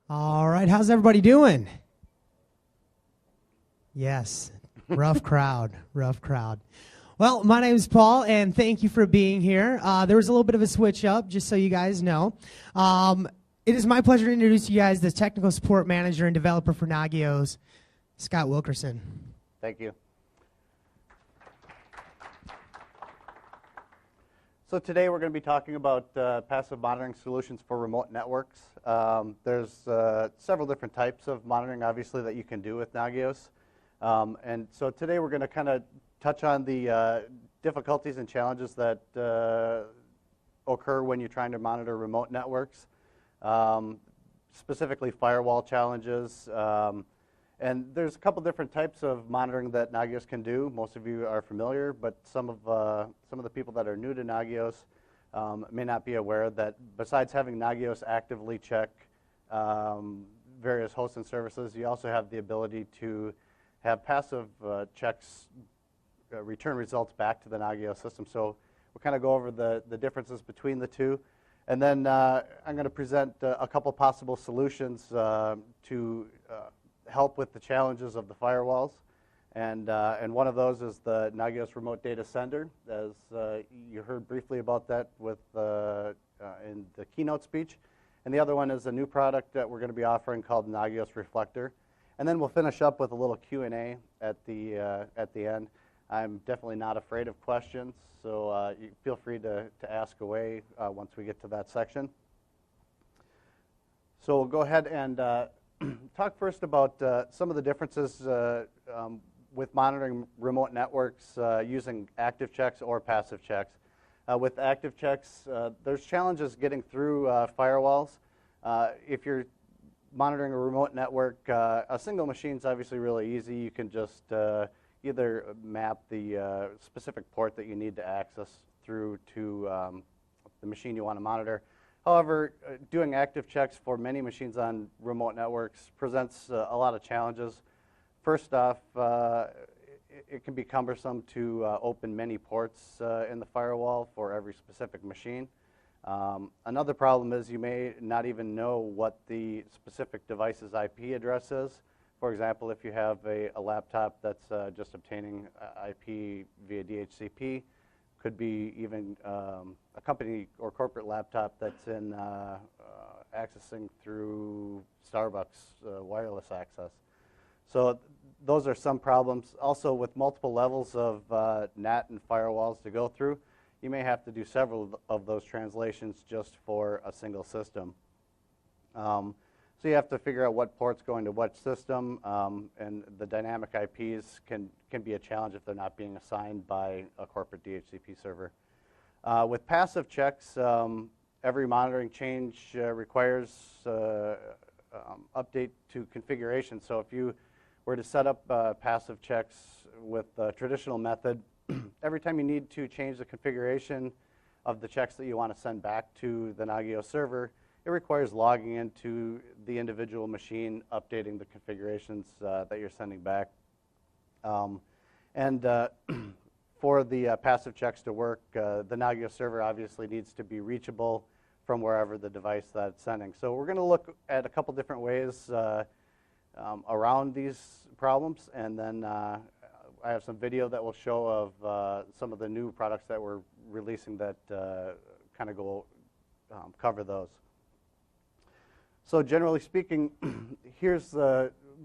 All right, how's everybody doing? Yes, rough crowd, rough crowd. Well, my name is Paul, and thank you for being here. There was a little bit of a switch up, just so you guys know. It is my pleasure to introduce you guys the technical support manager and developer for Nagios, Scott Wilkerson. Thank you. So today we're going to be talking about passive monitoring solutions for remote networks. There's several different types of monitoring, obviously, that you can do with Nagios. And so today we're going to kind of touch on the difficulties and challenges that occur when you're trying to monitor remote networks, specifically firewall challenges. And there's a couple different types of monitoring that Nagios can do. Most of you are familiar, but some of the people that are new to Nagios may not be aware that besides having Nagios actively check various hosts and services, you also have the ability to have passive checks return results back to the Nagios system. So we'll kind of go over the differences between the two. And then I'm going to present a couple possible solutions to help with the challenges of the firewalls. And one of those is the Nagios Remote Data Sender, as you heard briefly about that with in the keynote speech. And the other one is a new product that we're going to be offering called Nagios Reflector. And then we'll finish up with a little Q&A at the end. I'm definitely not afraid of questions, so you feel free to ask away once we get to that section. So we'll go ahead and talk first about some of the differences with monitoring remote networks using active checks or passive checks. With active checks, there's challenges getting through firewalls. If you're monitoring a remote network, a single machine is obviously really easy. You can just either map the specific port that you need to access through to the machine you want to monitor. However, doing active checks for many machines on remote networks presents a lot of challenges. First off, it can be cumbersome to open many ports in the firewall for every specific machine. Another problem is you may not even know what the specific device's IP address is. For example, if you have a laptop that's just obtaining IP via DHCP, could be even a company or corporate laptop that's in accessing through Starbucks wireless access. So those are some problems. Also, with multiple levels of NAT and firewalls to go through, you may have to do several of those translations just for a single system. So you have to figure out what port's going to what system, and the dynamic IPs can be a challenge if they're not being assigned by a corporate DHCP server. With passive checks, every monitoring change requires update to configuration. So if you were to set up passive checks with a traditional method, every time you need to change the configuration of the checks that you want to send back to the Nagios server, it requires logging into the individual machine, updating the configurations that you're sending back. For the passive checks to work, the Nagios server obviously needs to be reachable from wherever the device that's sending. So we're going to look at a couple different ways around these problems, and then I have some video that will show of some of the new products that we're releasing that kind of go cover those. So generally speaking, here's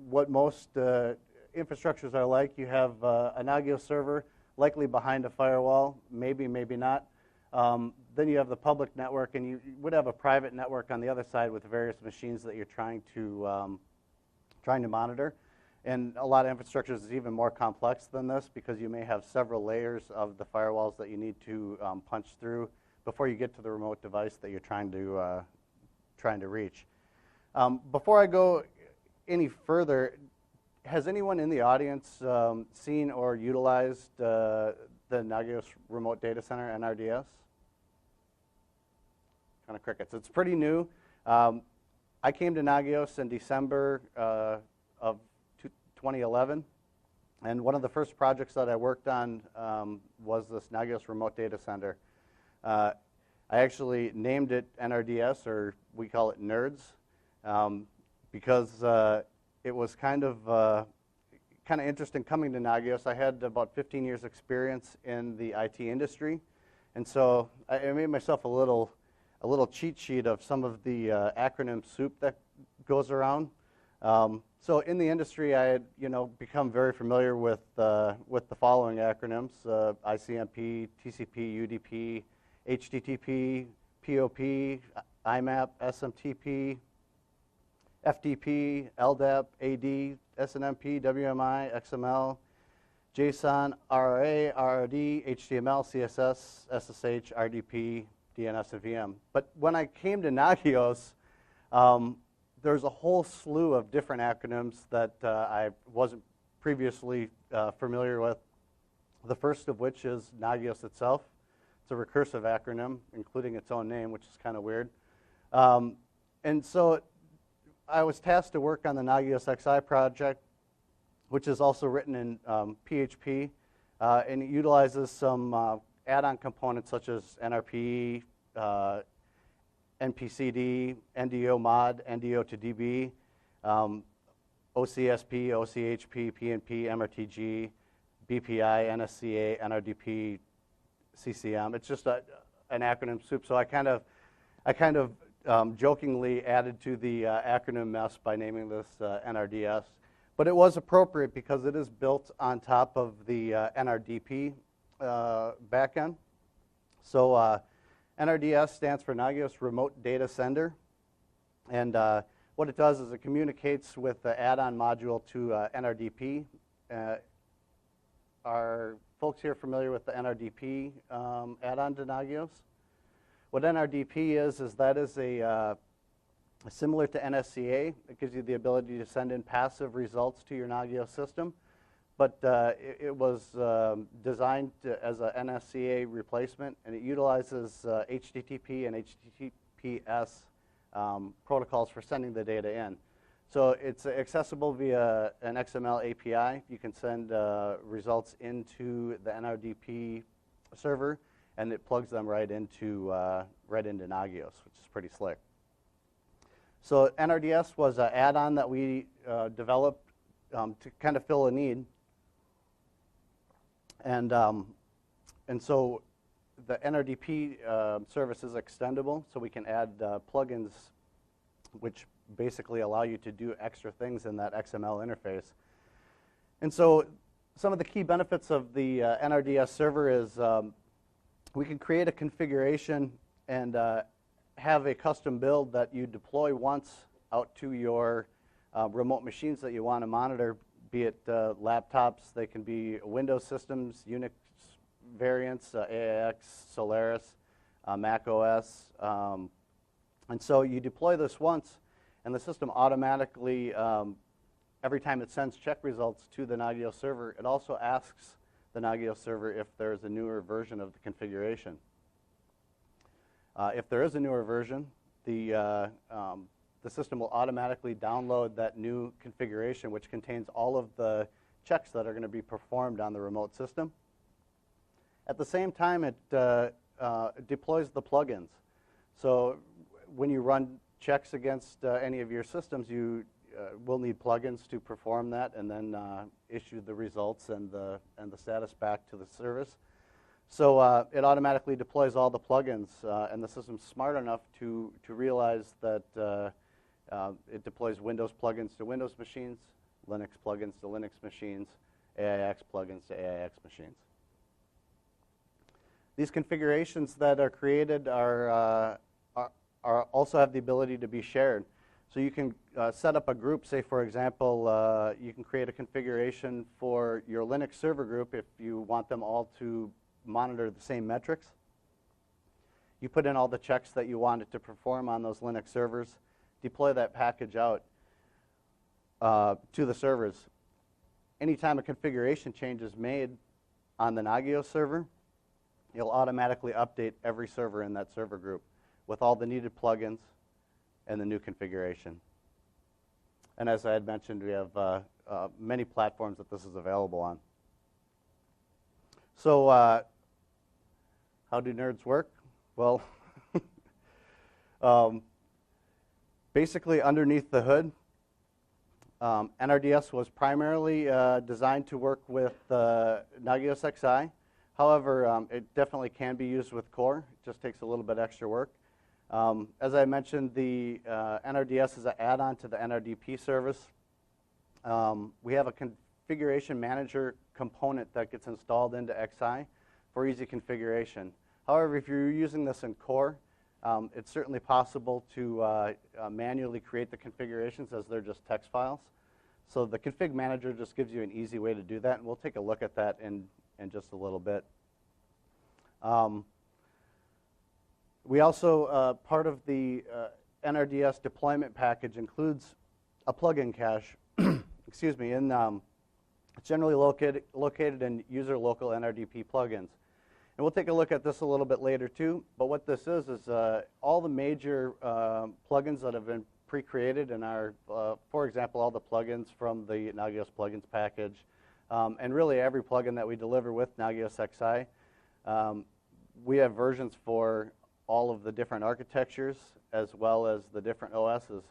what most infrastructures are like. You have a Nagios server, likely behind a firewall, maybe, maybe not. Then you have the public network, and you would have a private network on the other side with various machines that you're trying to monitor. And a lot of infrastructures is even more complex than this because you may have several layers of the firewalls that you need to punch through before you get to the remote device that you're trying to reach. Before I go any further, has anyone in the audience seen or utilized the Nagios Remote Data Center, NRDS? Kind of crickets. It's pretty new. I came to Nagios in December of 2011, and one of the first projects that I worked on was this Nagios Remote Data Center. I actually named it NRDS, or we call it NERDS. because it was kind of interesting coming to Nagios. I had about 15 years experience in the IT industry, and so I made myself a little cheat sheet of some of the acronym soup that goes around. So in the industry, I had become very familiar with the following acronyms: ICMP, TCP, UDP, HTTP, POP, IMAP, SMTP, FTP, LDAP, AD, SNMP, WMI, XML, JSON, RRA, RRD, HTML, CSS, SSH, RDP, DNS, and VM. But when I came to Nagios, there's a whole slew of different acronyms that I wasn't previously familiar with. The first of which is Nagios itself. It's a recursive acronym, including its own name, which is kind of weird. And so I was tasked to work on the Nagios XI project, which is also written in PHP, and it utilizes some add-on components such as NRP, NPCD, NDO mod, NDO to DB, OCSP, OCHP, PNP, MRTG, BPI, NSCA, NRDP, CCM. It's just an acronym soup. So I kind of jokingly added to the acronym mess by naming this NRDS. But it was appropriate because it is built on top of the NRDP backend. So NRDS stands for Nagios Remote Data Sender. And what it does is it communicates with the add-on module to NRDP. Are folks here familiar with the NRDP add-on to Nagios? What NRDP is that is a similar to NSCA. It gives you the ability to send in passive results to your Nagios system. But it was designed as an NSCA replacement, and it utilizes HTTP and HTTPS protocols for sending the data in. So it's accessible via an XML API. You can send results into the NRDP server, and it plugs them right into Nagios, which is pretty slick. So NRDS was an add-on that we developed to kind of fill a need. And so the NRDP service is extendable, so we can add plugins which basically allow you to do extra things in that XML interface. And so some of the key benefits of the NRDS server is we can create a configuration and have a custom build that you deploy once out to your remote machines that you want to monitor, be it laptops. They can be Windows systems, Unix variants, AIX, Solaris, Mac OS. And so you deploy this once, and the system automatically, every time it sends check results to the Nagios server, it also asks the Nagios server if there's a newer version of the configuration. If there is a newer version, the system will automatically download that new configuration, which contains all of the checks that are going to be performed on the remote system. At the same time, it deploys the plugins. So when you run checks against any of your systems, you will need plugins to perform that and then issue the results and the status back to the service. So it automatically deploys all the plugins, and the system's smart enough to realize that it deploys Windows plugins to Windows machines, Linux plugins to Linux machines, AIX plugins to AIX machines. These configurations that are created are also have the ability to be shared. So you can set up a group. Say, for example, you can create a configuration for your Linux server group if you want them all to monitor the same metrics. You put in all the checks that you want it to perform on those Linux servers, deploy that package out to the servers. Anytime a configuration change is made on the Nagios server, it'll automatically update every server in that server group with all the needed plugins and the new configuration. And as I had mentioned, we have many platforms that this is available on. So how do nerds work? Well, basically underneath the hood, NRDS was primarily designed to work with Nagios XI. However, it definitely can be used with core. It just takes a little bit extra work. As I mentioned, the NRDS is an add-on to the NRDP service. We have a configuration manager component that gets installed into XI for easy configuration. However, if you're using this in core, it's certainly possible to manually create the configurations as they're just text files. So the config manager just gives you an easy way to do that, and we'll take a look at that in just a little bit. We also, part of the NRDS deployment package includes a plugin cache, excuse me, it's generally located in user local NRDP plugins. And we'll take a look at this a little bit later too, but what this is all the major plugins that have been pre-created in our, for example, all the plugins from the Nagios plugins package, and really every plugin that we deliver with Nagios XI. We have versions for all of the different architectures as well as the different OSs.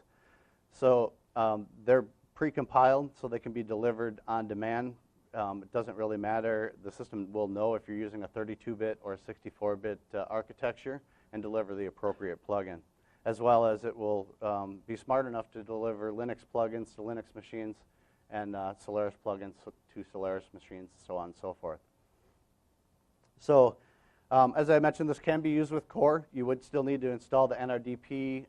So they're pre-compiled so they can be delivered on demand. It doesn't really matter. The system will know if you're using a 32-bit or a 64-bit architecture and deliver the appropriate plugin, as well as it will be smart enough to deliver Linux plugins to Linux machines and Solaris plugins to Solaris machines, so on and so forth. So as I mentioned, this can be used with core. You would still need to install the NRDP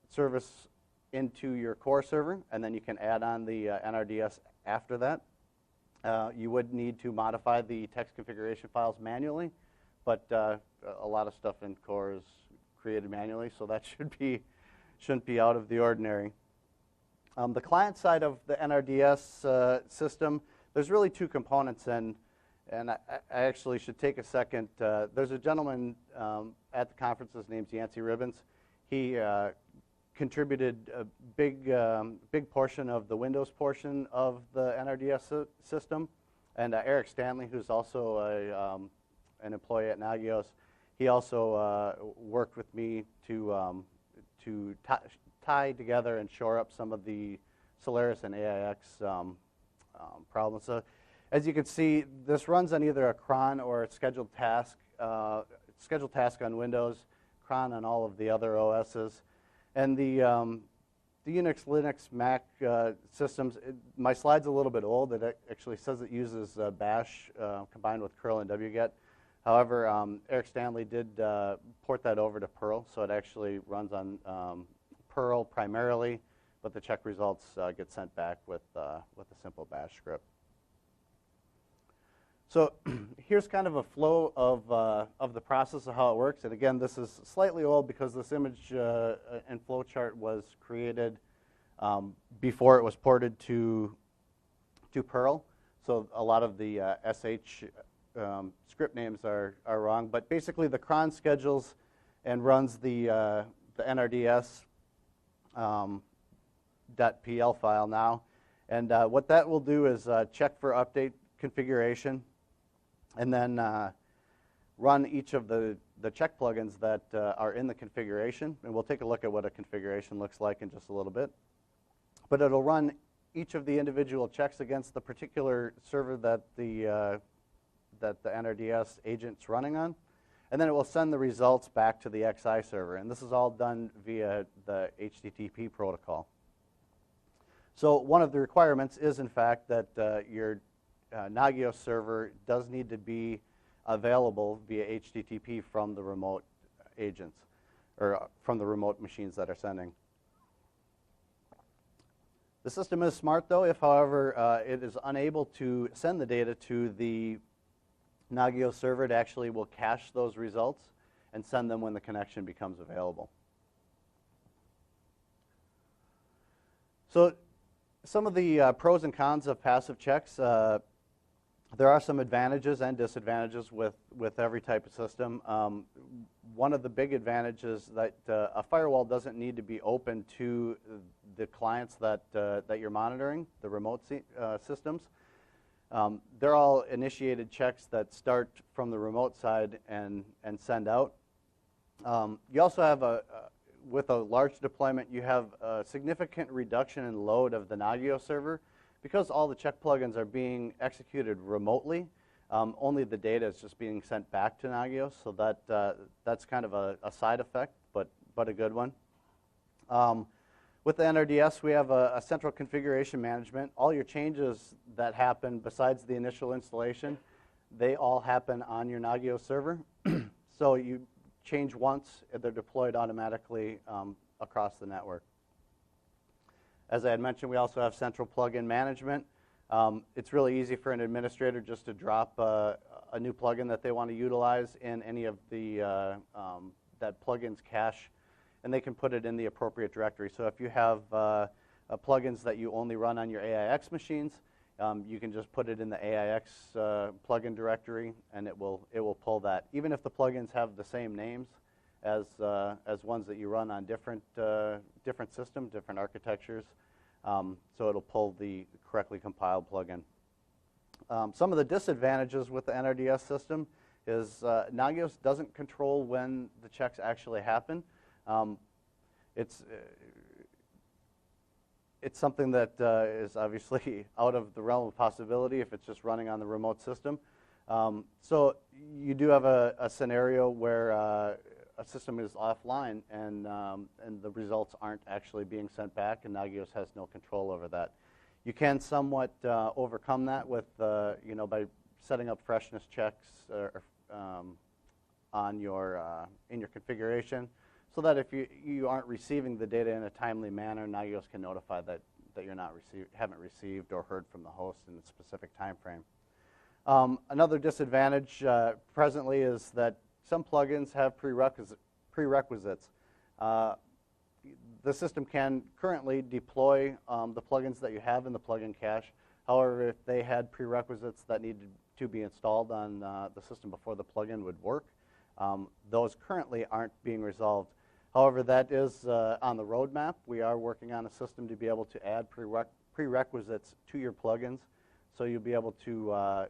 service into your core server, and then you can add on the NRDS after that. You would need to modify the text configuration files manually, but a lot of stuff in core is created manually, so that shouldn't be out of the ordinary. The client side of the NRDS system, there's really two components, and I actually should take a second. There's a gentleman at the conference, his name's Yancey Ribbons. He contributed a big portion of the Windows portion of the NRDS system. And Eric Stanley, who's also an employee at Nagios, he also worked with me to tie together and shore up some of the Solaris and AIX problems. So as you can see, this runs on either a cron or a scheduled task on Windows, cron on all of the other OSs. And the Unix, Linux, Mac systems, my slide's a little bit old. It actually says it uses bash combined with curl and wget. However, Eric Stanley did port that over to Perl, so it actually runs on Perl primarily, but the check results get sent back with a simple bash script. So here's kind of a flow of the process of how it works. And again, this is slightly old because this image and flow chart was created before it was ported to Perl. So a lot of the SH script names are wrong. But basically, the cron schedules and runs the NRDS .pl file now. And what that will do is check for update configuration, and then run each of the check plugins that are in the configuration. And we'll take a look at what a configuration looks like in just a little bit. But it'll run each of the individual checks against the particular server that the NRDS agent's running on. And then it will send the results back to the XI server. And this is all done via the HTTP protocol. So one of the requirements is, in fact, that your Nagios server does need to be available via HTTP from the remote agents, or from the remote machines that are sending. The system is smart, though. If, however, it is unable to send the data to the Nagios server, it actually will cache those results and send them when the connection becomes available. So some of the pros and cons of passive checks. There are some advantages and disadvantages with every type of system. One of the big advantages that a firewall doesn't need to be open to the clients that you're monitoring, the remote systems. They're all initiated checks that start from the remote side and send out. You also have with a large deployment, you have a significant reduction in load of the Nagios server. Because all the check plugins are being executed remotely, only the data is just being sent back to Nagios, so that's kind of a side effect, but a good one. With the NRDS, we have a central configuration management. All your changes that happen besides the initial installation, they all happen on your Nagios server. So you change once, they're deployed automatically across the network. As I had mentioned, we also have central plugin management. It's really easy for an administrator just to drop a new plugin that they want to utilize in any of the that plugin's cache, and they can put it in the appropriate directory. So if you have plugins that you only run on your AIX machines, you can just put it in the AIX plugin directory, and it will pull that. Even if the plugins have the same names as ones that you run on different systems, different architectures, so it'll pull the correctly compiled plugin. Some of the disadvantages with the NRDS system is Nagios doesn't control when the checks actually happen. It's something that is obviously out of the realm of possibility if it's just running on the remote system. So you do have a scenario where a system is offline and the results aren't actually being sent back, and Nagios has no control over that. You can somewhat overcome that with by setting up freshness checks on your in your configuration, so that if you aren't receiving the data in a timely manner, Nagios can notify that you're not haven't received or heard from the host in a specific time frame. Another disadvantage presently is that some plugins have prerequisites. The system can currently deploy the plugins that you have in the plugin cache. However, if they had prerequisites that needed to be installed on the system before the plugin would work, those currently aren't being resolved. However, that is on the roadmap. We are working on a system to be able to add prerequisites to your plugins. So you'll be able to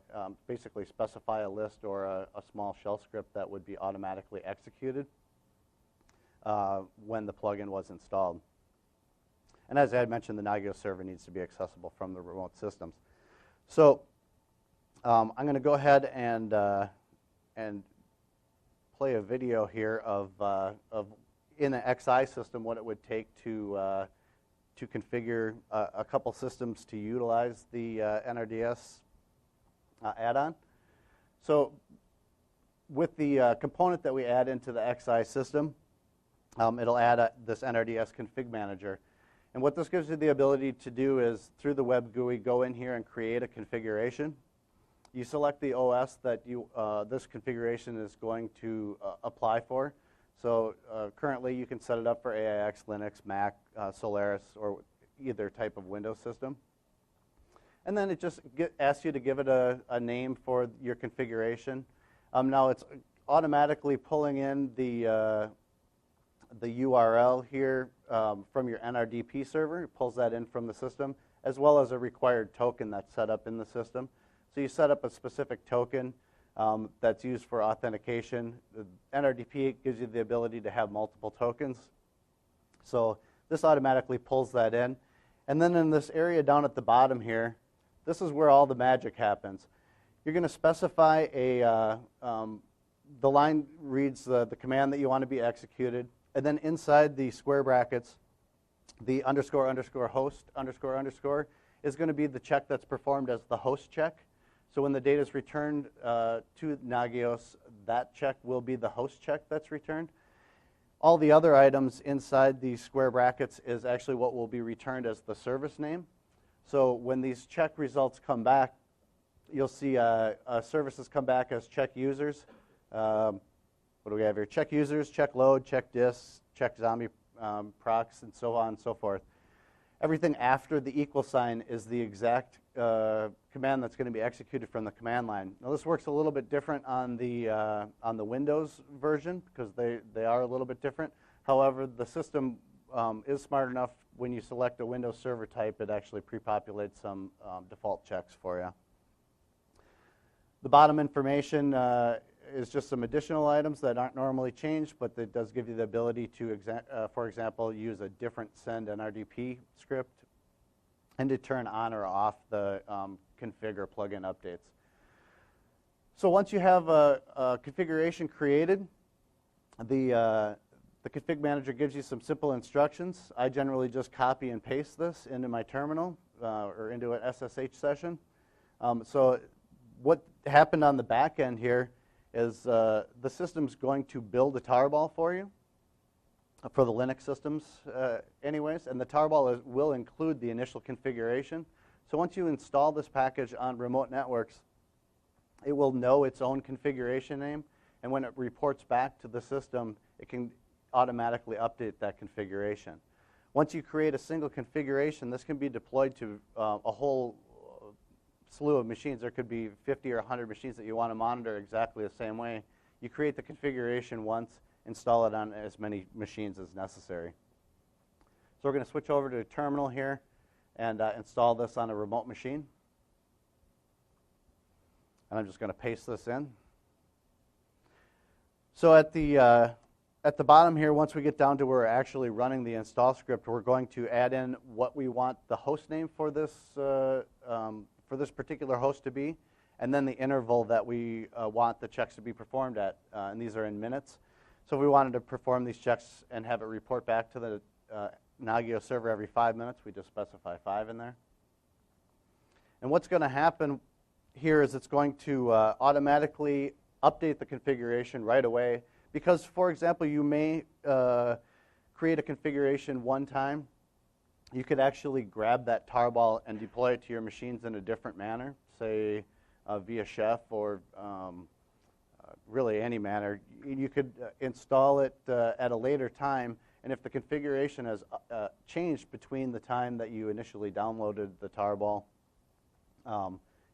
basically specify a list or a small shell script that would be automatically executed when the plugin was installed. And as I had mentioned, the Nagios server needs to be accessible from the remote systems. So I'm going to go ahead and play a video here of in an XI system what it would take to configure a couple systems to utilize the NRDS add-on. So with the component that we add into the XI system, it'll add this NRDS config manager. And what this gives you the ability to do is, through the web GUI, go in here and create a configuration. You select the OS that this configuration is going to apply for. So currently you can set it up for AIX, Linux, Mac, Solaris, or either type of Windows system. And then it just asks you to give it a name for your configuration. Now it's automatically pulling in the URL here from your NRDP server. It pulls that in from the system, as well as a required token that's set up in the system. So you set up a specific token that's used for authentication. The NRDP gives you the ability to have multiple tokens. So this automatically pulls that in. And then in this area down at the bottom here, this is where all the magic happens. You're going to specify the line reads the command that you want to be executed, and then inside the square brackets, the underscore underscore host underscore underscore is going to be the check that's performed as the host check. So when the data is returned to Nagios, that check will be the host check that's returned. All the other items inside the square brackets is actually what will be returned as the service name. So when these check results come back, you'll see services come back as check users. What do we have here? Check users, check load, check dis, check zombie procs, and so on and so forth. Everything after the equal sign is the exact command that's going to be executed from the command line. Now this works a little bit different on the Windows version because they are a little bit different. However, the system is smart enough when you select a Windows server type, it actually pre-populates some default checks for you. The bottom information is just some additional items that aren't normally changed, but it does give you the ability to, for example, use a different send NRDP script and to turn on or off the config or plugin updates. So once you have a configuration created, the config manager gives you some simple instructions. I generally just copy and paste this into my terminal or into an SSH session. So what happened on the back end here is the system's going to build a tarball for you, for the Linux systems anyways, and the tarball will include the initial configuration. So once you install this package on remote networks, it will know its own configuration name, and when it reports back to the system, it can automatically update that configuration. Once you create a single configuration, this can be deployed to a whole slew of machines. There could be 50 or 100 machines that you want to monitor exactly the same way. You create the configuration once, install it on as many machines as necessary. So we're going to switch over to a terminal here and install this on a remote machine. And I'm just going to paste this in. So at the bottom here, once we get down to where we're actually running the install script, we're going to add in what we want the host name for this particular host to be, and then the interval that we want the checks to be performed at, and these are in minutes. So if we wanted to perform these checks and have it report back to the Nagios server every 5 minutes, we just specify 5 in there. And what's going to happen here is it's going to automatically update the configuration right away, because, for example, you may create a configuration one time. You could actually grab that tarball and deploy it to your machines in a different manner, say via Chef or really any manner. You could install it at a later time, and if the configuration has changed between the time that you initially downloaded the tarball,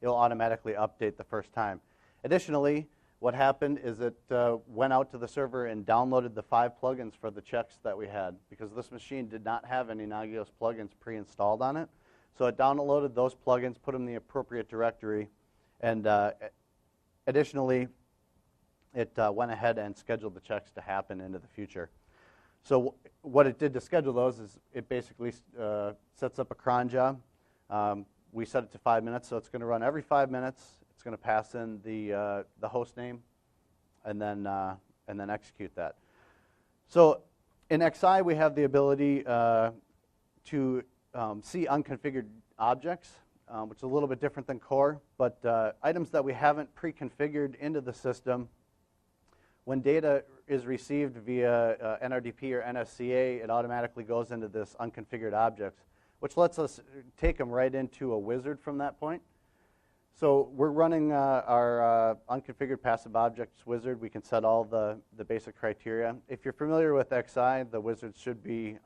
it'll automatically update the first time. Additionally, what happened is it went out to the server and downloaded the 5 plugins for the checks that we had, because this machine did not have any Nagios plugins pre-installed on it. So it downloaded those plugins, put them in the appropriate directory, and additionally, it went ahead and scheduled the checks to happen into the future. So what it did to schedule those is it basically sets up a cron job. We set it to 5 minutes, so it's going to run every 5 minutes. It's going to pass in the host name, and then execute that. So in XI, we have the ability to see unconfigured objects, which is a little bit different than core. But items that we haven't pre-configured into the system, when data is received via NRDP or NSCA, it automatically goes into this unconfigured objects, which lets us take them right into a wizard from that point. So we're running our unconfigured passive objects wizard. We can set all the basic criteria. If you're familiar with XI, the wizard should be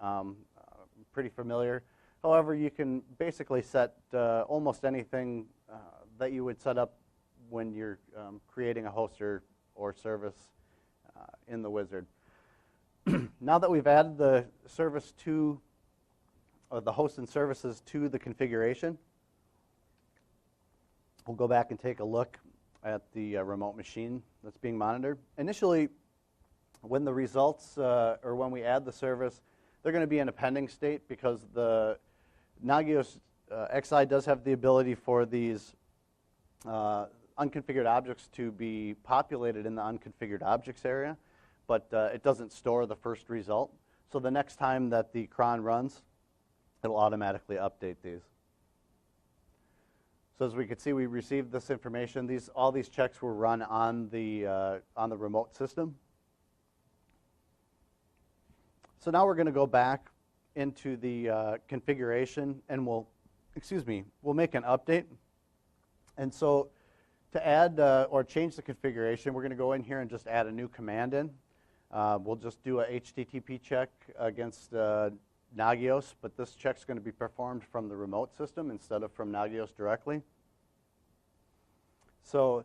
pretty familiar. However, you can basically set almost anything that you would set up when you're creating a host or service in the wizard. Now that we've added the service to, or the hosts and services to the configuration, we'll go back and take a look at the remote machine that's being monitored. Initially, when the results, or when we add the service, they're going to be in a pending state, because the Nagios XI does have the ability for these unconfigured objects to be populated in the unconfigured objects area, but it doesn't store the first result. So the next time that the cron runs, it'll automatically update these. So as we can see, we received this information. All these checks were run on the remote system. So now we're going to go back into the configuration, and we'll make an update. And so to add or change the configuration, we're going to go in here and just add a new command in. We'll just do a HTTP check against Nagios, but this check's going to be performed from the remote system instead of from Nagios directly. So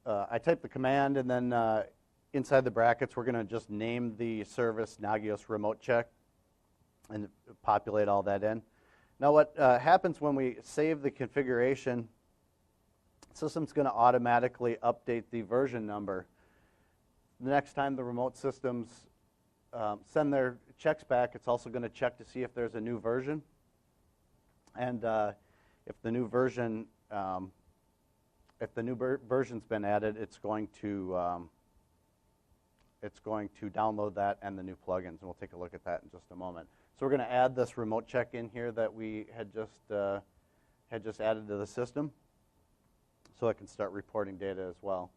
I type the command, and then inside the brackets, we're going to just name the service Nagios remote check and populate all that in. Now what happens when we save the configuration, system's going to automatically update the version number. The next time the remote systems send their checks back, it's also going to check to see if there's a new version. And if the new version, version's been added, it's going to download that and the new plugins, and we'll take a look at that in just a moment. So we're going to add this remote check in here that we had just added to the system, so it can start reporting data as well.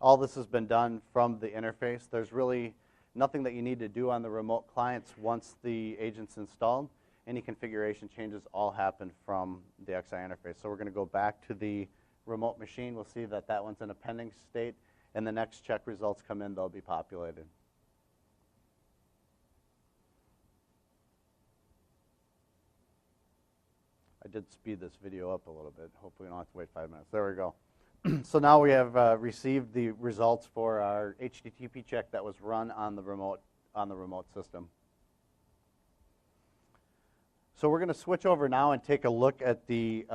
All this has been done from the interface. There's really nothing that you need to do on the remote clients once the agent's installed. Any configuration changes all happen from the XI interface. So we're going to go back to the remote machine. We'll see that that one's in a pending state, and the next check results come in, they'll be populated. I did speed this video up a little bit. Hopefully we don't have to wait 5 minutes. There we go. So now we have received the results for our HTTP check that was run on the remote system. So we're going to switch over now and take a look at the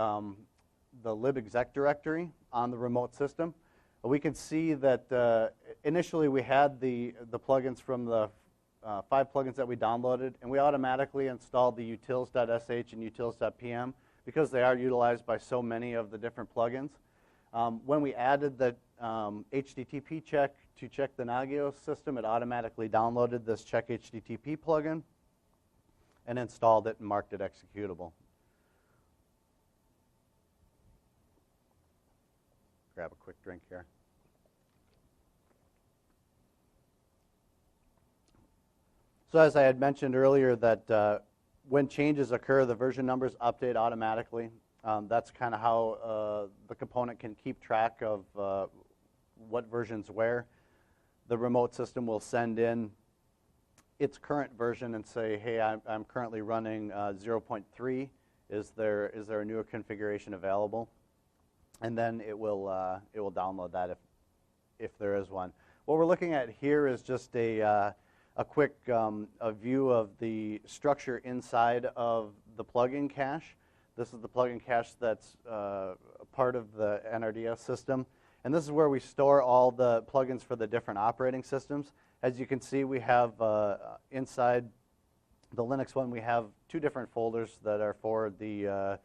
libexec directory on the remote system. We can see that initially we had the plugins from the 5 plugins that we downloaded, and we automatically installed the utils.sh and utils.pm because they are utilized by so many of the different plugins. When we added the HTTP check to check the Nagios system, it automatically downloaded this check HTTP plugin and installed it and marked it executable. Grab a quick drink here. So as I had mentioned earlier, that when changes occur, the version numbers update automatically. That's kind of how the component can keep track of what version's where. The remote system will send in its current version and say, hey, I'm currently running 0.3. Is there a newer configuration available? And then it will download that if there is one. What we're looking at here is just a quick view of the structure inside of the plugin cache. This is the plugin cache that's part of the NRDS system. And this is where we store all the plugins for the different operating systems. As you can see, we have inside the Linux one, we have 2 different folders that are for the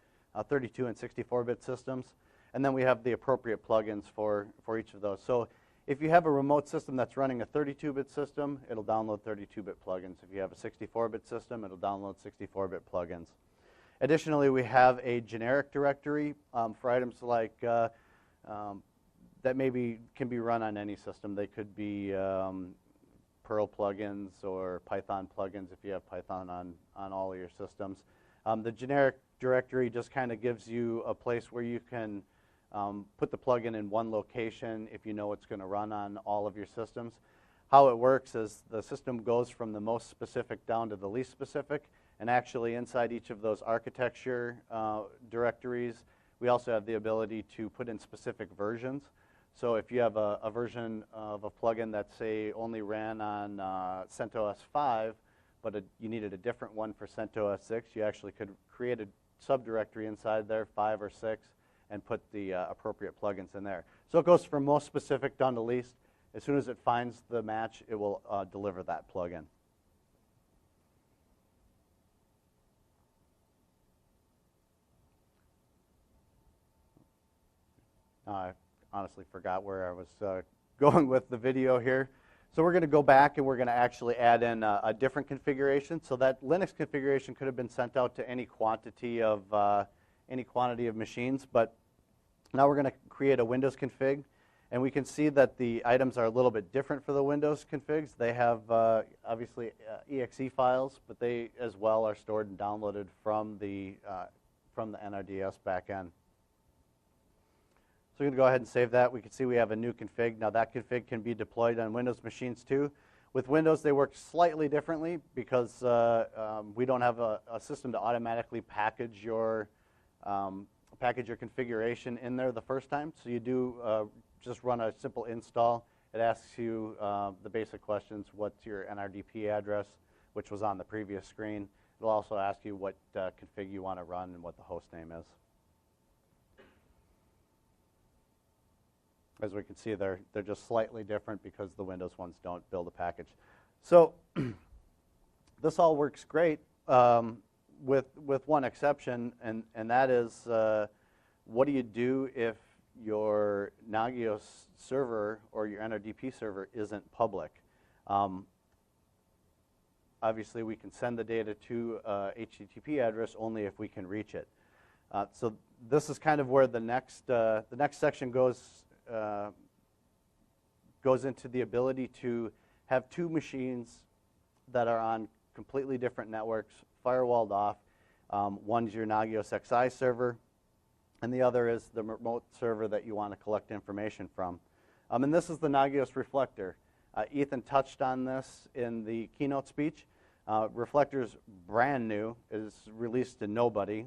32 and 64-bit systems. And then we have the appropriate plugins for each of those. So if you have a remote system that's running a 32-bit system, it'll download 32-bit plugins. If you have a 64-bit system, it'll download 64-bit plugins. Additionally, we have a generic directory for items like that maybe can be run on any system. They could be Perl plugins or Python plugins if you have Python on all of your systems. The generic directory just kind of gives you a place where you can put the plugin in one location if you know it's going to run on all of your systems. How it works is the system goes from the most specific down to the least specific, and actually inside each of those architecture directories, we also have the ability to put in specific versions. So if you have a version of a plugin that, say, only ran on CentOS 5, but you needed a different one for CentOS 6, you actually could create a subdirectory inside there, 5 or 6, and put the appropriate plugins in there. So it goes from most specific down to least. As soon as it finds the match, it will deliver that plugin. I honestly forgot where I was going with the video here. So we're going to go back and we're going to actually add in a different configuration. So that Linux configuration could have been sent out to any quantity of machines, but now we're going to create a Windows config, and we can see that the items are a little bit different for the Windows configs. They have obviously exe files, but they as well are stored and downloaded from the NRDS backend. So we're going to go ahead and save that. We can see we have a new config. Now that config can be deployed on Windows machines too. With Windows, they work slightly differently because we don't have a system to automatically package your configuration in there the first time. So you do just run a simple install. It asks you the basic questions. What's your NRDP address, which was on the previous screen. It'll also ask you what config you want to run and what the host name is. As we can see, they're just slightly different because the Windows ones don't build a package. So this all works great with one exception, and that is what do you do if your Nagios server or your NRDP server isn't public? Obviously, we can send the data to HTTP address only if we can reach it. So this is kind of where the next section goes into the ability to have two machines that are on completely different networks, firewalled off. One's your Nagios XI server, and the other is the remote server that you want to collect information from. And this is the Nagios Reflector. Ethan touched on this in the keynote speech. Reflector's brand new. It is released to nobody.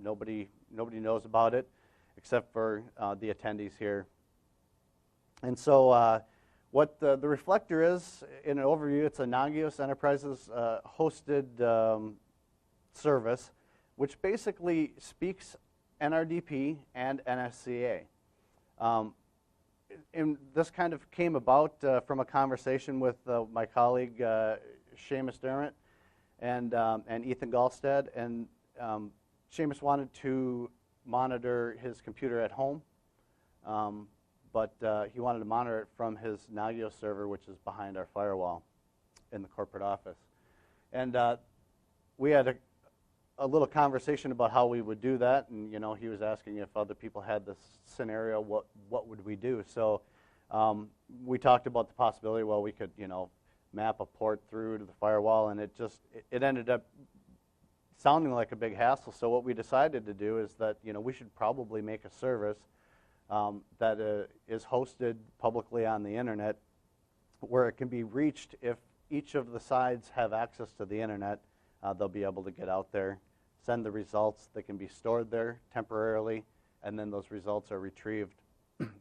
Nobody knows about it except for the attendees here. And so what the Reflector is, in an overview, it's a Nagios Enterprises hosted service, which basically speaks NRDP and NSCA. And this kind of came about from a conversation with my colleague Seamus Dermott and Ethan Gallstad. And Seamus wanted to monitor his computer at home, but he wanted to monitor it from his Nagios server, which is behind our firewall in the corporate office. And we had a little conversation about how we would do that, and he was asking if other people had this scenario, what would we do? So we talked about the possibility, well, we could map a port through to the firewall, and it ended up sounding like a big hassle. So what we decided to do is that we should probably make a service that is hosted publicly on the internet, where it can be reached if each of the sides have access to the internet. They'll be able to get out there, send the results. They can be stored there temporarily, and then those results are retrieved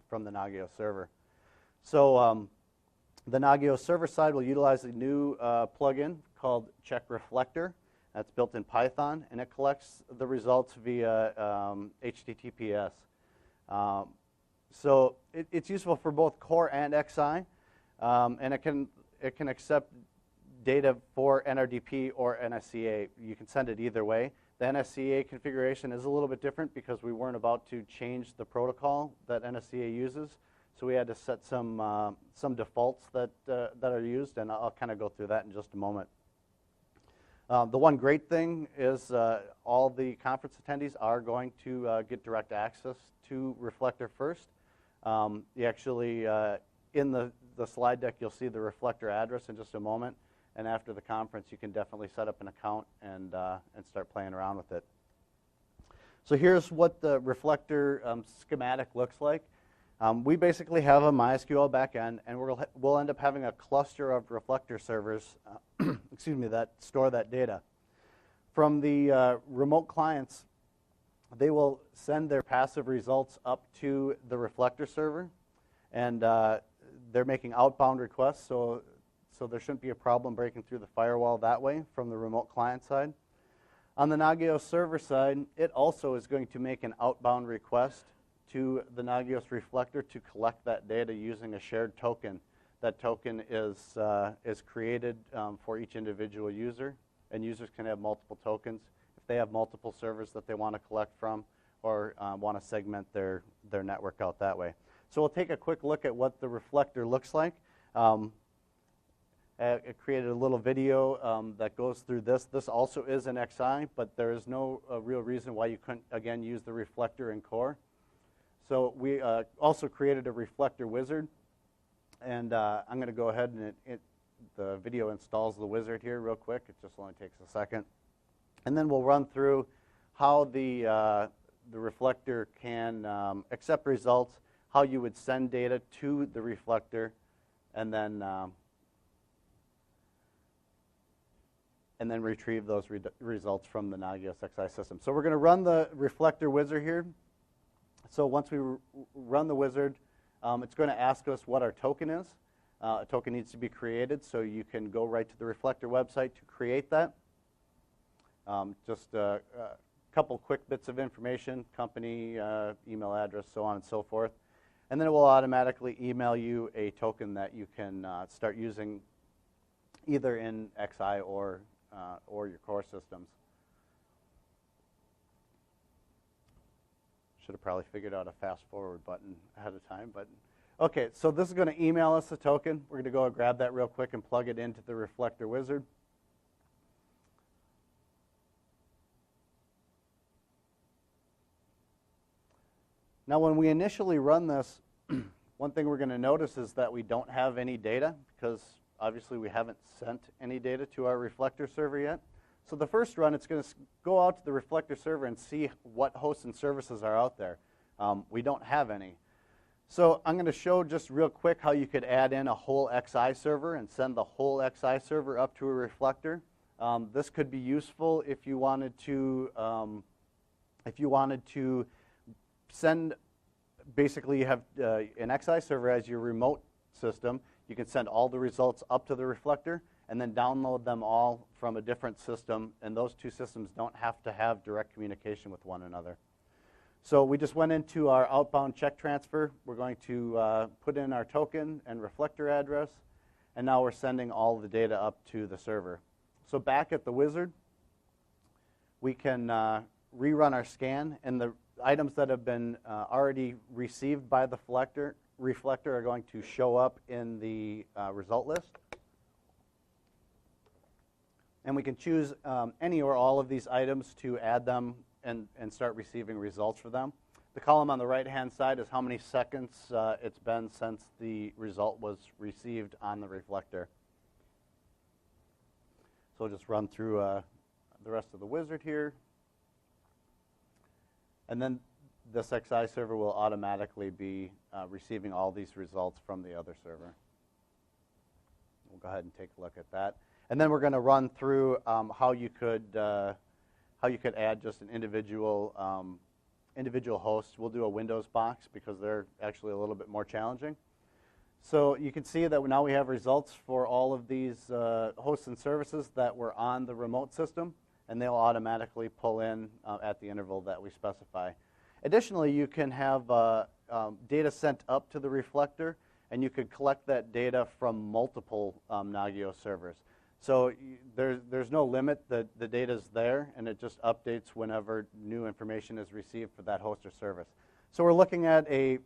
from the Nagios server. So the Nagios server side will utilize a new plugin called Check Reflector. That's built in Python, and it collects the results via HTTPS. So it's useful for both core and XI, and it can accept data for NRDP or NSCA. You can send it either way. The NSCA configuration is a little bit different because we weren't about to change the protocol that NSCA uses, so we had to set some defaults that are used, and I'll kind of go through that in just a moment. The one great thing is all the conference attendees are going to get direct access to Reflector first. You actually, in the slide deck, you'll see the Reflector address in just a moment. And after the conference, you can definitely set up an account and start playing around with it. So here's what the Reflector schematic looks like. We basically have a MySQL backend, and we'll end up having a cluster of Reflector servers excuse me, that store that data. From the remote clients, they will send their passive results up to the Reflector server, and they're making outbound requests, so there shouldn't be a problem breaking through the firewall that way from the remote client side. On the Nagios server side, it also is going to make an outbound request to the Nagios Reflector to collect that data using a shared token. That token is created for each individual user, and users can have multiple tokens if they have multiple servers that they want to collect from or want to segment their network out that way. So we'll take a quick look at what the Reflector looks like. It created a little video that goes through this. This also is an XI, but there is no real reason why you couldn't, again, use the Reflector in core. So we also created a Reflector wizard. And I'm going to go ahead and the video installs the wizard here real quick. It just only takes a second. And then we'll run through how the Reflector can accept results, how you would send data to the Reflector, and then retrieve those results from the Nagios XI system. So we're going to run the Reflector wizard here. So once we run the wizard, it's going to ask us what our token is. A token needs to be created, so you can go right to the Reflector website to create that. Just a couple quick bits of information, company, email address, so on and so forth. and then it will automatically email you a token that you can start using either in XI or your core systems. Should have probably figured out a fast forward button ahead of time, but okay, so this is going to email us a token. We're going to go and grab that real quick and plug it into the Reflector wizard. Now, when we initially run this, one thing we're going to notice is that we don't have any data because obviously we haven't sent any data to our Reflector server yet. So the first run, it's going to go out to the Reflector server and see what hosts and services are out there. We don't have any. So I'm going to show just real quick how you could add in a whole XI server and send the whole XI server up to a Reflector. This could be useful if you wanted to send, basically you have an XI server as your remote system. You can send all the results up to the Reflector and then download them all from a different system, and those two systems don't have to have direct communication with one another. So we just went into our outbound check transfer. We're going to put in our token and Reflector address, and now we're sending all the data up to the server. So back at the wizard, we can rerun our scan, and the items that have been already received by the Reflector are going to show up in the result list. And we can choose any or all of these items to add them and start receiving results for them. The column on the right-hand side is how many seconds it's been since the result was received on the Reflector. So we'll just run through the rest of the wizard here. And then this XI server will automatically be receiving all these results from the other server. We'll go ahead and take a look at that. And then we're going to run through how you could add just an individual host. We'll do a Windows box because they're actually a little bit more challenging. So you can see that now we have results for all of these hosts and services that were on the remote system, and they'll automatically pull in at the interval that we specify. Additionally, you can have data sent up to the Reflector, and you could collect that data from multiple Nagios servers. So there's no limit. The data's there, and it just updates whenever new information is received for that host or service. So we're looking at a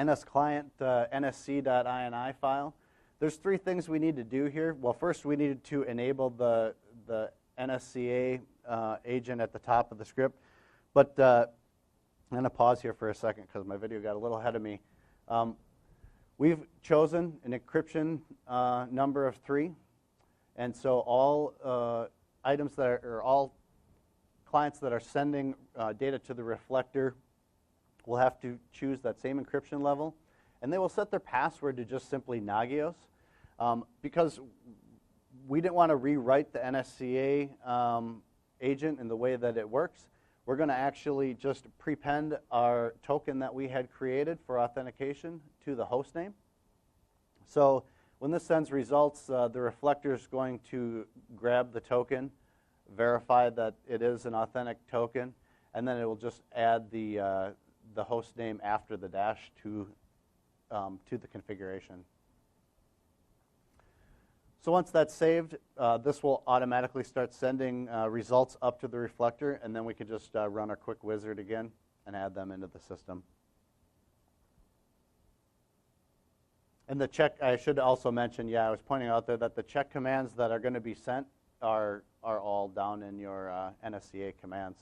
NS client nsc.ini file. There's three things we need to do here. Well, first we needed to enable the NSCA agent at the top of the script. But I'm going to pause here for a second because my video got a little ahead of me. We've chosen an encryption number of 3. And so all items that are, or all clients that are sending data to the Reflector will have to choose that same encryption level. And they will set their password to just simply Nagios. Because we didn't want to rewrite the NSCA agent in the way that it works, we're going to actually just prepend our token that we had created for authentication to the host name. So when this sends results, the Reflector is going to grab the token, verify that it is an authentic token, and then it will just add the host name after the dash to the configuration. So once that's saved, this will automatically start sending results up to the Reflector, and then we can just run our quick wizard again and add them into the system. And the check, I should also mention, I was pointing out there that the check commands that are going to be sent are all down in your NSCA commands.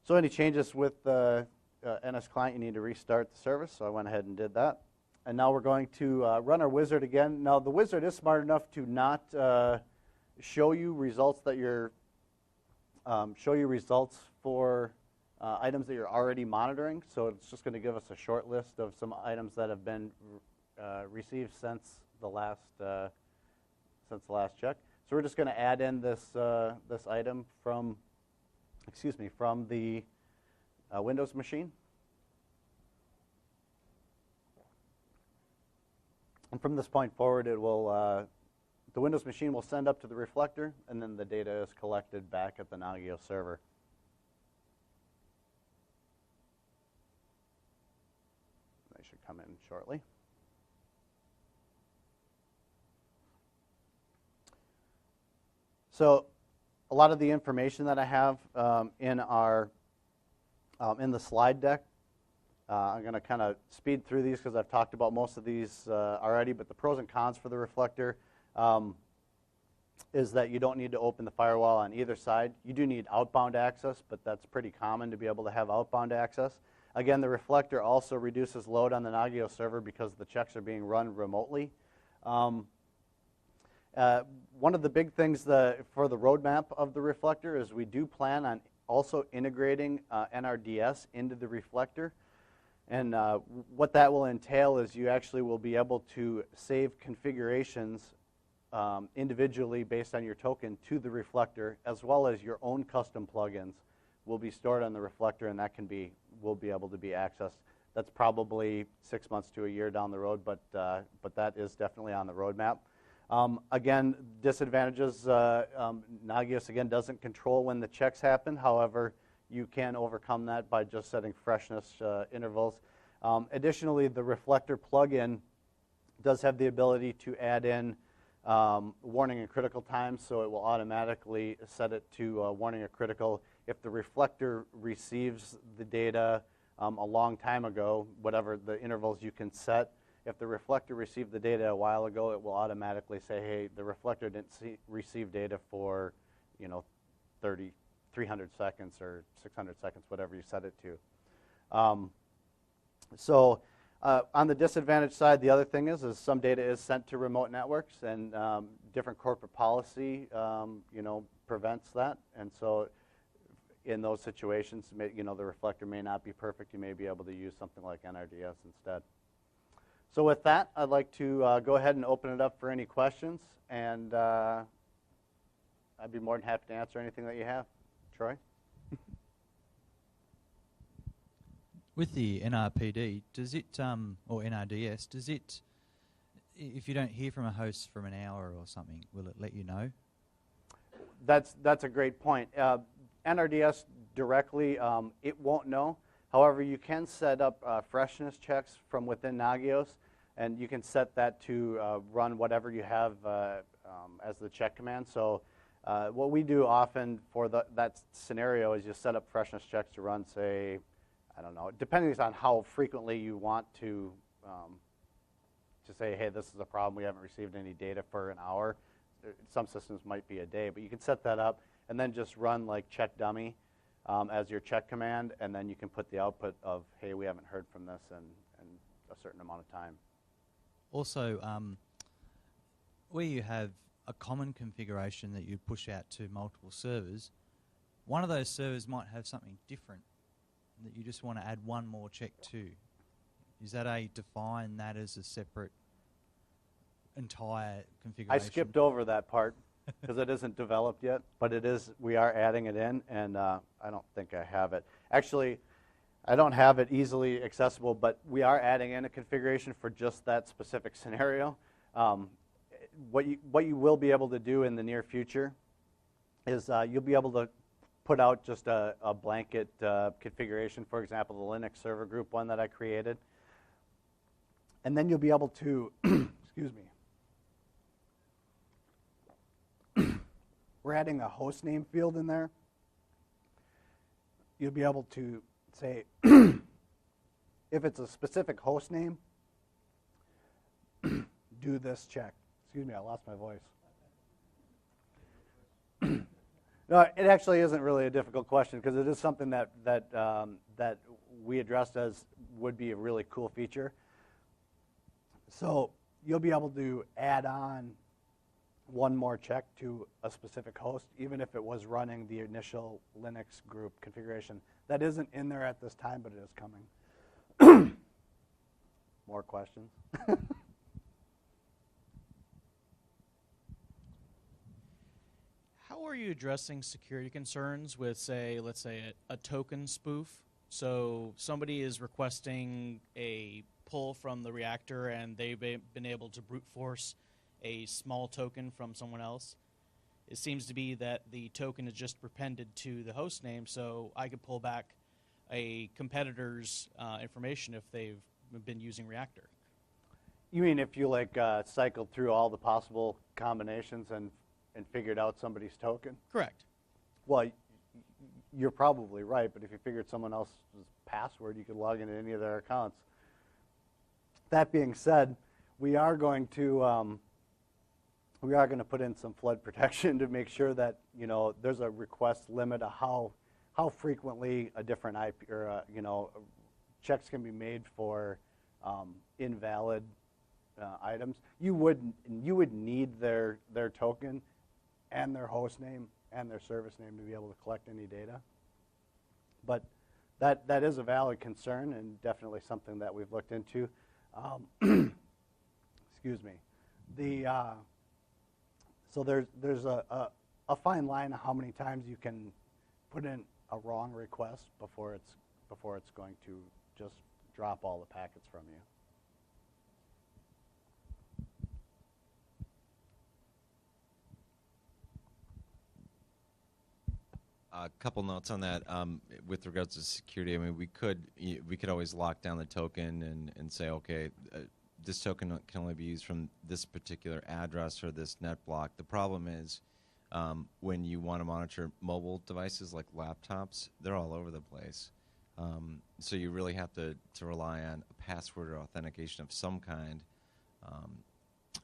So any changes with the NS client, you need to restart the service, so I went ahead and did that. And now we're going to run our wizard again. Now the wizard is smart enough to not show you results that you're for items that you're already monitoring. So it's just going to give us a short list of some items that have been received since the last check. So we're just going to add in this this item from the Windows machine. And from this point forward, it will the Windows machine will send up to the Reflector, and then the data is collected back at the Nagios server. come in shortly. So a lot of the information that I have in the slide deck, I'm going to kind of speed through these because I've talked about most of these already, but the pros and cons for the Reflector is that you don't need to open the firewall on either side. You do need outbound access, but that's pretty common to be able to have outbound access. Again, the Reflector also reduces load on the Nagios server because the checks are being run remotely. One of the big things for the roadmap of the Reflector is we do plan on also integrating NRDS into the Reflector. And what that will entail is you actually will be able to save configurations individually based on your token to the Reflector, as well as your own custom plugins will be stored on the Reflector, and that will be able to be accessed. That's probably 6 months to a year down the road, but that is definitely on the roadmap. Again, disadvantages, Nagios again doesn't control when the checks happen. However, you can overcome that by just setting freshness intervals. Additionally, the Reflector plugin does have the ability to add in warning and critical times, so it will automatically set it to warning or critical. If the Reflector receives the data a long time ago, whatever the intervals you can set, if the Reflector received the data a while ago, it will automatically say, hey, the Reflector didn't receive data for 300 seconds or 600 seconds, whatever you set it to. On the disadvantage side, the other thing is some data is sent to remote networks, and different corporate policy, prevents that. And so, in those situations, the Reflector may not be perfect. You may be able to use something like NRDS instead. So with that, I'd like to go ahead and open it up for any questions, and I'd be more than happy to answer anything that you have. Troy? With the NRPD, does it, or NRDS, does it, if you don't hear from a host from an hour or something, will it let you know? That's a great point. NRDS directly, it won't know. However, you can set up freshness checks from within Nagios, and you can set that to run whatever you have as the check command. So what we do often for that scenario is you set up freshness checks to run, say, I don't know, depending on how frequently you want to say, hey, this is a problem, we haven't received any data for an hour. Some systems might be a day, but you can set that up and then just run like check dummy as your check command, and then you can put the output of, hey, we haven't heard from this in a certain amount of time. Also, where you have a common configuration that you push out to multiple servers, one of those servers might have something different that you just want to add one more check to. Is that define that as a separate entire configuration? I skipped over that part because it isn't developed yet, but it is. We are adding it in, and I don't think I have it. Actually, I don't have it easily accessible, but we are adding in a configuration for just that specific scenario. What you will be able to do in the near future is you'll be able to put out just a blanket configuration, for example, the Linux server group one that I created. And then you'll be able to, excuse me, we're adding a host name field in there. You'll be able to say, if it's a specific host name, do this check. Excuse me, I lost my voice. No, it actually isn't really a difficult question because it is something that we addressed as would be a really cool feature. So you'll be able to add on one more check to a specific host, even if it was running the initial Linux group configuration. That isn't in there at this time, but it is coming. More questions? How are you addressing security concerns with, let's say, a token spoof? So somebody is requesting a pull from the reactor, and they've been able to brute force a small token from someone else. It seems to be that the token is just appended to the host name, so I could pull back a competitor's information if they've been using Reactor. You mean if you like cycled through all the possible combinations and figured out somebody's token? Correct. Well, you're probably right, but if you figured someone else's password, you could log into any of their accounts. That being said, we are going to put in some flood protection to make sure that there's a request limit of how frequently a different IP or checks can be made for invalid items. You would need their token and their host name and their service name to be able to collect any data. But that is a valid concern and definitely something that we've looked into. Excuse me. So there's a fine line of how many times you can put in a wrong request before it's going to just drop all the packets from you. A couple notes on that with regards to security. I mean, we could always lock down the token and say, okay, this token can only be used from this particular address or this net block. The problem is when you want to monitor mobile devices like laptops, they're all over the place. So you really have to rely on a password or authentication of some kind,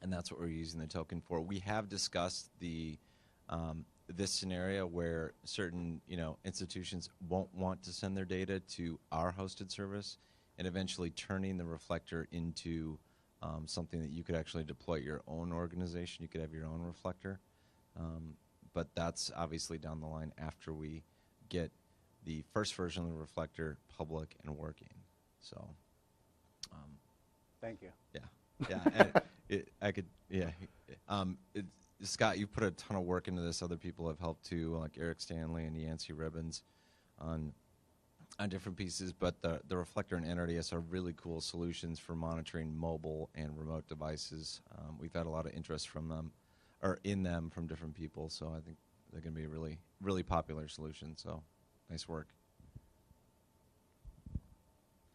and that's what we're using the token for. We have discussed this scenario where certain institutions won't want to send their data to our hosted service, and eventually turning the Reflector into something that you could actually deploy at your own organization. You could have your own Reflector, but that's obviously down the line after we get the first version of the Reflector public and working. So, thank you. Scott, you put a ton of work into this. Other people have helped too, like Eric Stanley and Yancey Ribbons on different pieces. But the Reflector and NRDS are really cool solutions for monitoring mobile and remote devices. We've had a lot of interest from them, or in them from different people. So I think they're going to be a really, really popular solution. So nice work.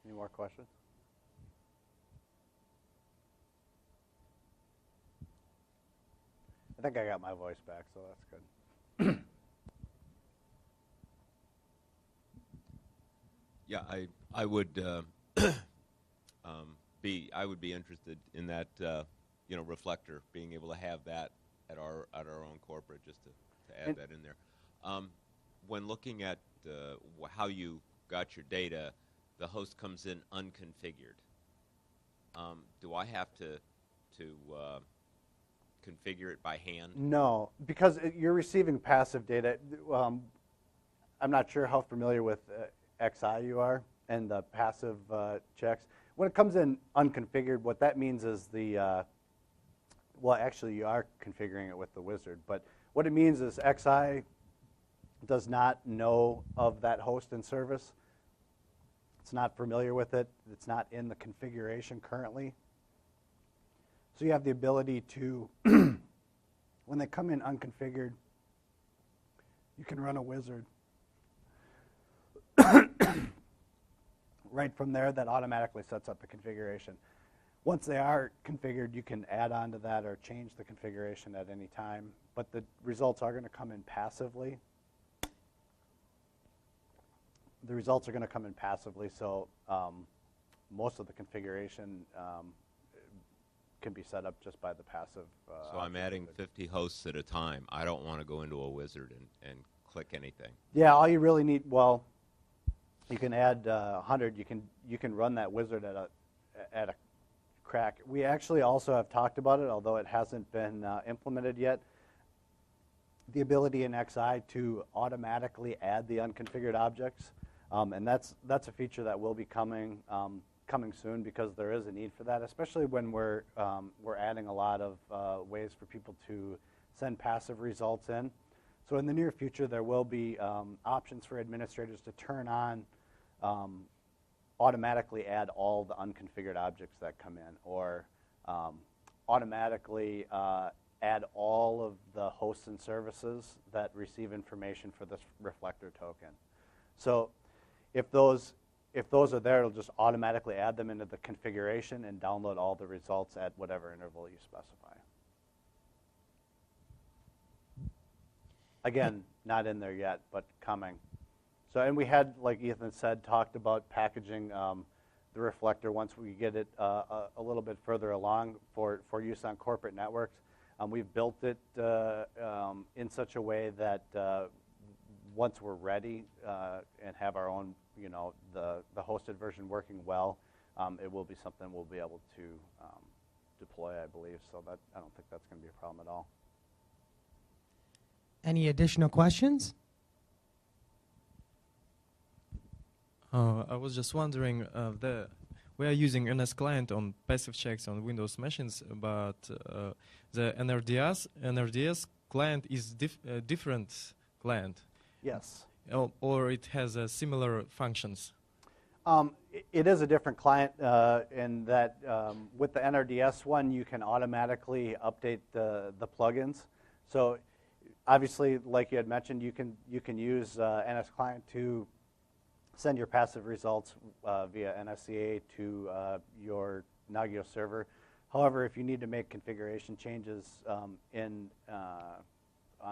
Any more questions? I think I got my voice back, so that's good. Yeah, I would be interested in that Reflector, being able to have that at our own corporate, just to add that in there. When looking at how you got your data, the host comes in unconfigured. Do I have to configure it by hand? No, because you're receiving passive data. I'm not sure how familiar with XI you are and the passive checks. When it comes in unconfigured, what that means is well, actually you are configuring it with the wizard, but what it means is XI does not know of that host and service. It's not familiar with it. It's not in the configuration currently. So you have the ability to, when they come in unconfigured, you can run a wizard right from there that automatically sets up the configuration. Once they are configured, you can add on to that or change the configuration at any time, but the results are going to come in passively. The results are going to come in passively, so most of the configuration can be set up just by the passive. So I'm adding 50 hosts at a time. I don't want to go into a wizard and click anything. Yeah, all you really need, well, you can add 100. You can run that wizard at a crack. We actually also have talked about it, although it hasn't been implemented yet. The ability in XI to automatically add the unconfigured objects, and that's a feature that will be coming soon, because there is a need for that, especially when we're adding a lot of ways for people to send passive results in. So in the near future, there will be options for administrators to turn on, automatically add all the unconfigured objects that come in, or automatically add all of the hosts and services that receive information for this Reflector token. So if those if those are there, it'll just automatically add them into the configuration and download all the results at whatever interval you specify. Again, not in there yet, but coming. So, and we had, like Ethan said, talked about packaging the Reflector once we get it a little bit further along for use on corporate networks. We've built it in such a way that once we're ready and have our own, the hosted version working well, it will be something we'll be able to deploy, I believe. So that I don't think that's going to be a problem at all. Any additional questions? I was just wondering, we are using NS client on passive checks on Windows machines, but the NRDS client is different client. Yes. Or it has similar functions. It is a different client in that with the NRDS one, you can automatically update the plugins. So obviously, like you had mentioned, you can use NS client to send your passive results via NSCA to your Nagios server. However, if you need to make configuration changes on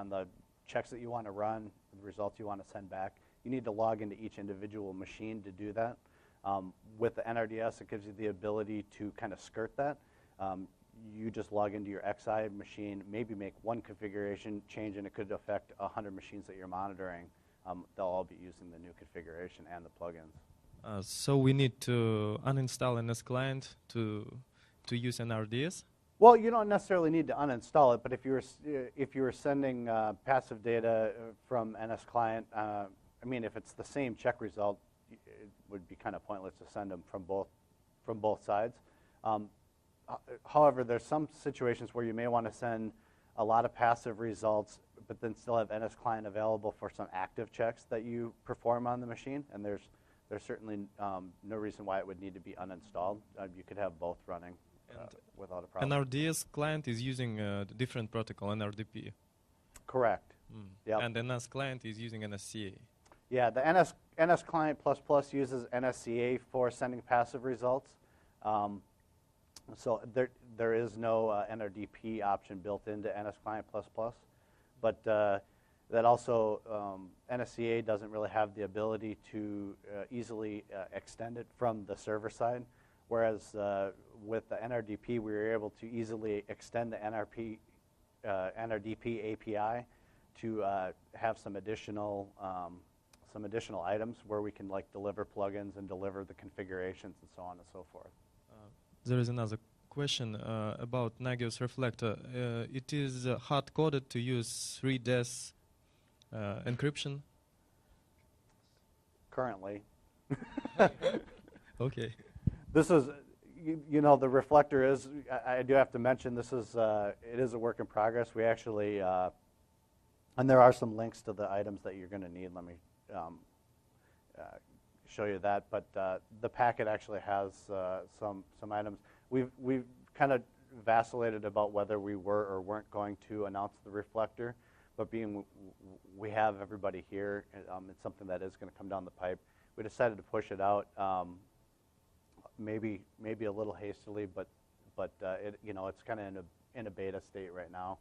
the checks that you want to run, the results you want to send back, you need to log into each individual machine to do that. With the NRDS, it gives you the ability to kind of skirt that. You just log into your XI machine, maybe make one configuration change, and it could affect 100 machines that you're monitoring. They'll all be using the new configuration and the plugins. So we need to uninstall NS client to use NRDS? Well, you don't necessarily need to uninstall it, but if you were sending passive data from NS client, I mean, if it's the same check result, it would be kind of pointless to send them from both sides. However, there's some situations where you may want to send a lot of passive results, but then still have NS client available for some active checks that you perform on the machine. And there's certainly no reason why it would need to be uninstalled. You could have both running without a problem. NRDS client is using a different protocol, NRDP. Correct. Yep. And NS client is using NSCA. Yeah, the NS client ++ uses NSCA for sending passive results. So there is no NRDP option built into NS client ++. But that also, NSCA doesn't really have the ability to easily extend it from the server side, whereas with the NRDP, we were able to easily extend the NRDP API to have some additional items where we can deliver plugins and deliver the configurations and so on and so forth. There is another question about Nagios Reflector. It is hard-coded to use 3-DES encryption? Currently. Okay. This is, the Reflector is, I do have to mention, it is a work in progress. We actually, and there are some links to the items that you're going to need. Let me show you that. But the packet actually has some items. We've kind of vacillated about whether we were or weren't going to announce the Reflector, but being we have everybody here, it's something that is going to come down the pipe. We decided to push it out, maybe a little hastily, but it's kind of in a beta state right now.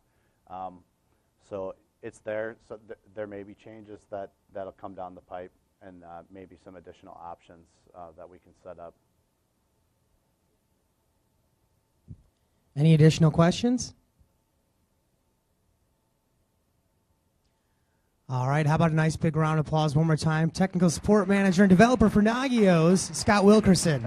So it's there. So there may be changes that'll come down the pipe, and maybe some additional options that we can set up. Any additional questions? All right, how about a nice big round of applause one more time? Technical Support Manager and Developer for Nagios, Scott Wilkerson.